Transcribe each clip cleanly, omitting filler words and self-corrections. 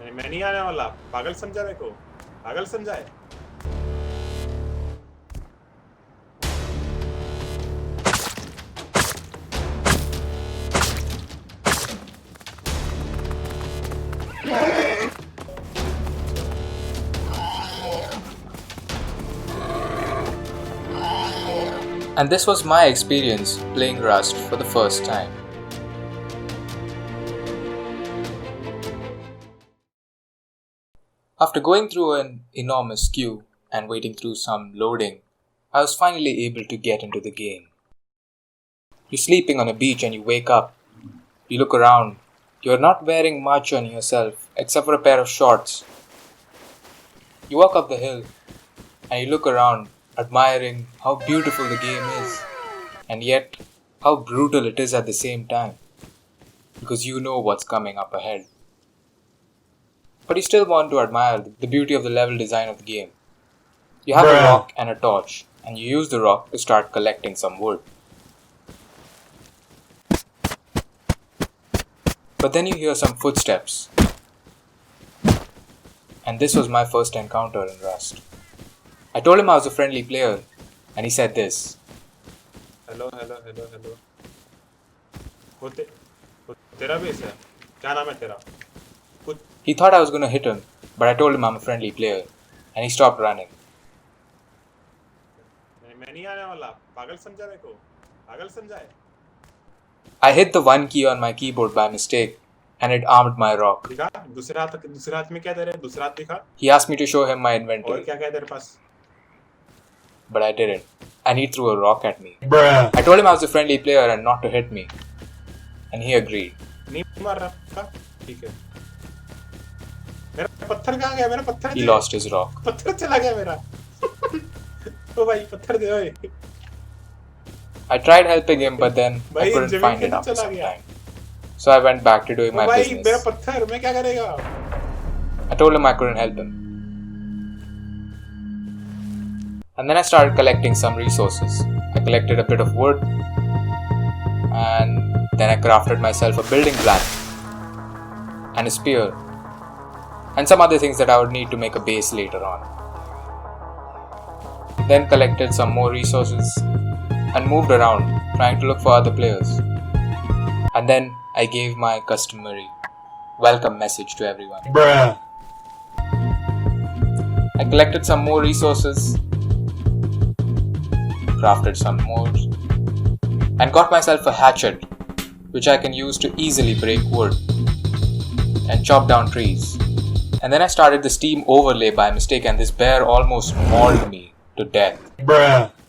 मैं नहीं आने वाला। पागल समझा मेरे को? पागल समझा है? And this was my experience playing Rust for the first time. After going through an enormous queue and waiting through some loading, I was finally able to get into the game. You're sleeping on a beach and you wake up. You look around. You're not wearing much on yourself except for a pair of shorts. You walk up the hill and you look around, admiring how beautiful the game is, and yet how brutal it is at the same time, because you know what's coming up ahead. But you still want to admire the beauty of the level design of the game. You have a rock and a torch, and you use the rock to start collecting some wood. But then you hear some footsteps. And this was my first encounter in Rust. I told him I was a friendly player, and he said this. Hello. तेरा base है? क्या नाम है तेरा? He thought I was going to hit him, but I told him I'm a friendly player, and he stopped running. मैं नहीं आने वाला। पागल समझा मेरे को? पागल समझा है? I hit the 1 key on my keyboard by mistake, and it armed my rock. दिखा दूसरे हाथ में क्या दे रहे? दूसरा हाथ दिखा। He asked me to show him my inventory. और क्या क्या है तेरे पास? But I didn't, and he threw a rock at me. I told him I was a friendly player and not to hit me, and he agreed. नहीं मार रहा? ठीक है। मेरा पत्थर कहाँ गया? मेरा पत्थर He lost his rock. पत्थर चला गया मेरा। ओ भाई पत्थर दे ओए। I tried helping him, but then I couldn't find it after some time. So I went back to doing my business. मेरा पत्थर मैं क्या करेगा? I told him I couldn't help him. And then I started collecting some resources. I collected a bit of wood, and then I crafted myself a building plan, and a spear, and some other things that I would need to make a base later on. Then collected some more resources and moved around trying to look for other players. And then I gave my customary welcome message to everyone. I collected some more resources, crafted some more, and got myself a hatchet which I can use to easily break wood and chop down trees. And then I started the Steam overlay by mistake, and this bear almost mauled me to death.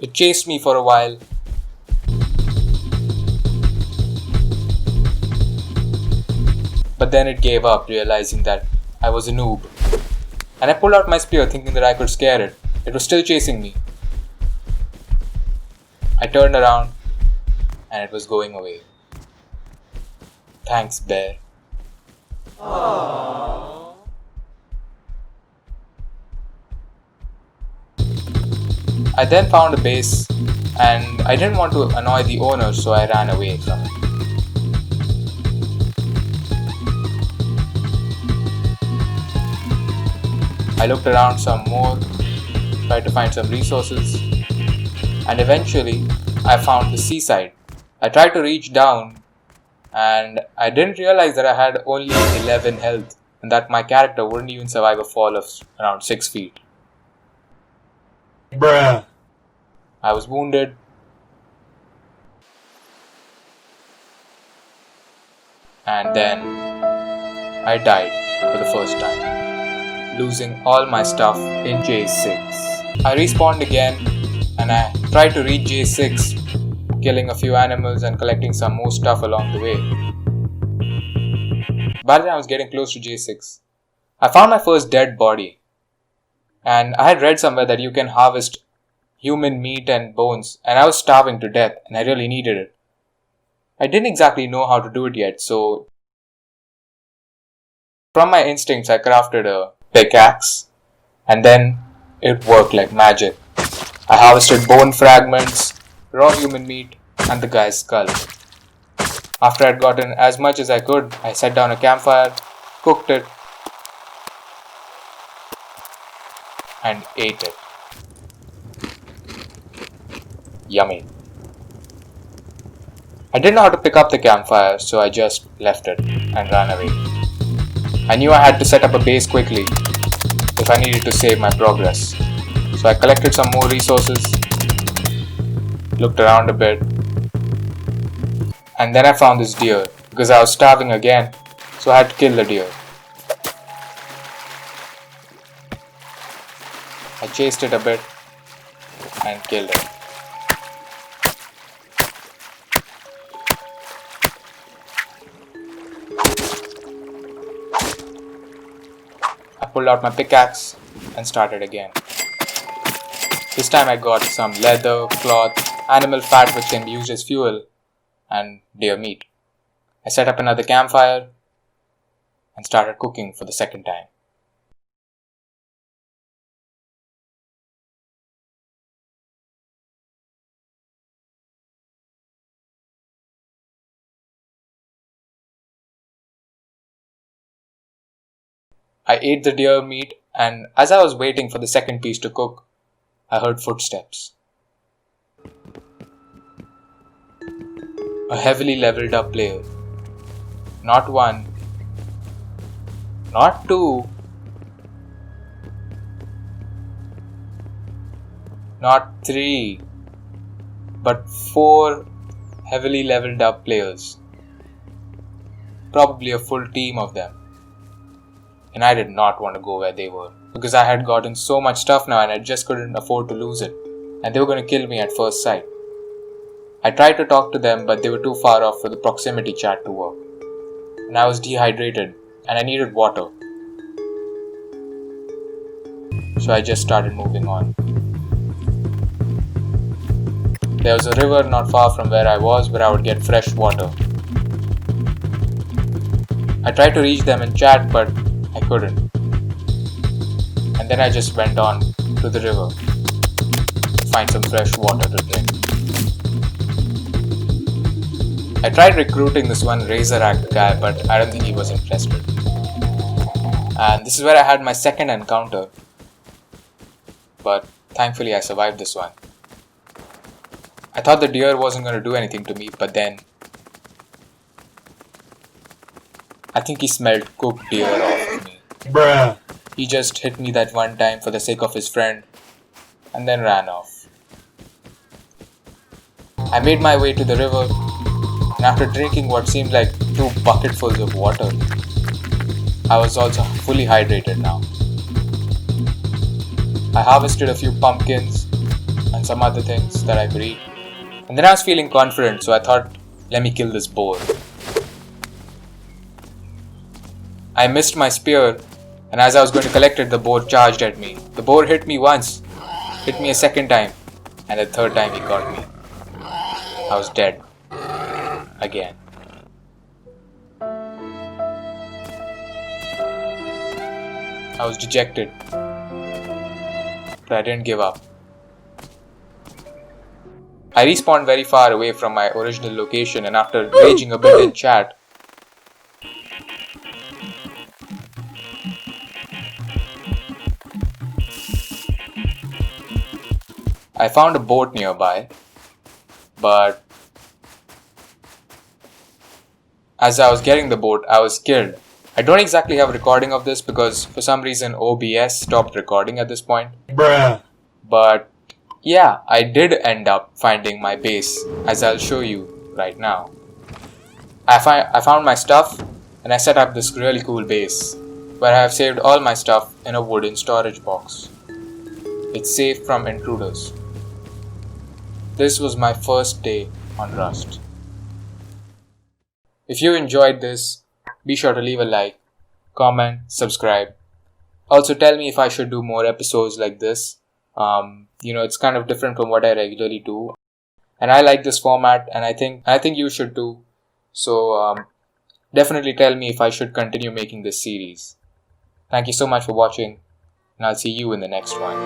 It chased me for a while, but then it gave up, realizing that I was a noob. And I pulled out my spear thinking that I could scare it. It was still chasing me. I turned around and it was going away. Thanks, bear. Aww. I then found a base, and I didn't want to annoy the owner, so I ran away from it. I looked around some more, tried to find some resources, and eventually I found the seaside. I tried to reach down, and I didn't realize that I had only 11 health, and that my character wouldn't even survive a fall of around 6 feet. I was wounded, and then I died for the first time, losing all my stuff in J6. I respawned again, and I tried to reach J6, killing a few animals and collecting some more stuff along the way. By the time I was getting close to J6, I found my first dead body. And I had read somewhere that you can harvest human meat and bones, and I was starving to death and I really needed it. I didn't exactly know how to do it yet, so from my instincts I crafted a pickaxe, and then it worked like magic. I harvested bone fragments, raw human meat, and the guy's skull. After I'd gotten as much as I could, I set down a campfire, cooked it, and ate it. Yummy. I didn't know how to pick up the campfire, so I just left it and ran away. I knew I had to set up a base quickly if I needed to save my progress. So I collected some more resources, looked around a bit, and then I found this deer because I was starving again, so I had to kill the deer. I chased it a bit and killed it. I pulled out my pickaxe and started again. This time I got some leather, cloth, animal fat which can be used as fuel, and deer meat. I set up another campfire and started cooking for the second time. I ate the deer meat, and as I was waiting for the second piece to cook, I heard footsteps. A heavily leveled up player. Not one, not two, not three, but 4 heavily leveled up players. Probably a full team of them. And I did not want to go where they were, because I had gotten so much stuff now and I just couldn't afford to lose it, and they were going to kill me at first sight. I tried to talk to them, but they were too far off for the proximity chat to work, and I was dehydrated and I needed water. So I just started moving on. There was a river not far from where I was where I would get fresh water. I tried to reach them and chat, but I couldn't. And then I just went on to the river to find some fresh water to drink. I tried recruiting this one Razor Act guy, but I don't think he was interested. And this is where I had my second encounter. But thankfully I survived this one. I thought the deer wasn't going to do anything to me, but then I think he smelled cooked deer off of me. Bruh. He just hit me that one time for the sake of his friend and then ran off. I made my way to the river, and after drinking what seemed like 2 bucketfuls of water, I was also fully hydrated now. I harvested a few pumpkins and some other things that I could eat, and then I was feeling confident, so I thought, let me kill this boar. I missed my spear, and as I was going to collect it, the boar charged at me. The boar hit me once, hit me a second time, and the third time he got me. I was dead. Again. I was dejected, but I didn't give up. I respawned very far away from my original location, and after raging a bit in chat, I found a boat nearby, but as I was getting the boat, I was killed. I don't exactly have a recording of this because for some reason OBS stopped recording at this point. Bruh. But yeah, I did end up finding my base, as I'll show you right now. I found my stuff and I set up this really cool base where I have saved all my stuff in a wooden storage box. It's safe from intruders. This was my first day on Rust. If you enjoyed this, be sure to leave a like, comment, subscribe. Also tell me if I should do more episodes like this. It's kind of different from what I regularly do. And I like this format, and I think you should too. So definitely tell me if I should continue making this series. Thank you so much for watching, and I'll see you in the next one.